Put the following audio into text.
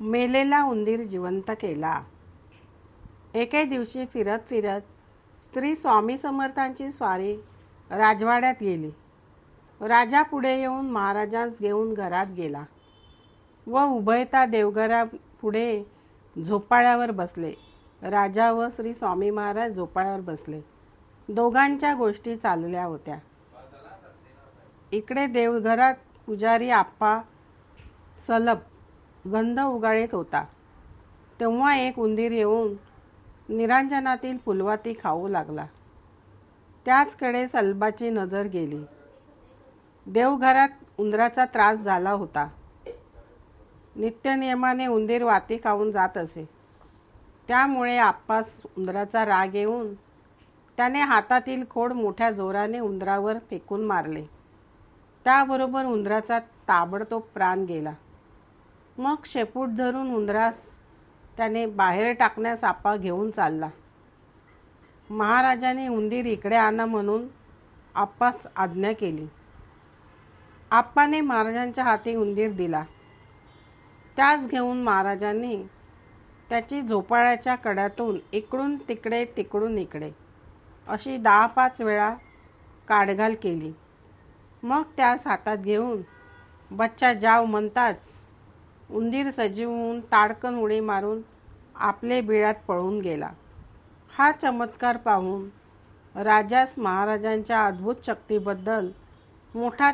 मेलेला उंदीर जिवंत केला. एके दिवशी फिरत फिरत श्री स्वामी समर्थांची स्वारी राजवाड्यात गेली. राजा पुढे येऊन महाराजांस घेऊन घरात गेला व उभयता देवघरापुढे झोपाळ्यावर बसले. राजा व श्री स्वामी महाराज झोपाळ्यावर बसले. दोघांच्या गोष्टी चालल्या होत्या. इकडे देवघरात पुजारी आप्पा सलप गंध उगाळीत होता. तेव्हा एक उंदीर येऊन निरांजनातील फुलवाती खाऊ लागला. त्याचकडे सलबाची नजर गेली. देवघरात उंदराचा त्रास झाला होता. नित्यनियमाने उंदीर वाती खाऊन जात असे. त्यामुळे आप्पास उंदराचा राग येऊन त्याने हातातील खोड मोठ्या जोराने उंदरावर फेकून मारले. त्याबरोबर उंदराचा ताबडतोब प्राण गेला. मग शेपूट धरून उंदरास त्याने बाहेर टाकण्यास आप्पा घेऊन चालला. महाराजांनी उंदीर इकडे आणा म्हणून आप्पास आज्ञा केली. आप्पाने महाराजांच्या हाती उंदीर दिला. त्यास घेऊन महाराजांनी त्याची झोपाळ्याच्या कड्यातून इकडून तिकडे तिकडून इकडे अशी 10-5 वेळा काढघाल केली. मग त्यास हातात घेऊन बच्चा जाव म्हणताच उंदीर सजीव होऊन ताडकन उडी मारून आपले बिळात पळून गेला. हा चमत्कार पाहून राजास महाराजांच्या अद्भुत शक्तीबद्दल मोठा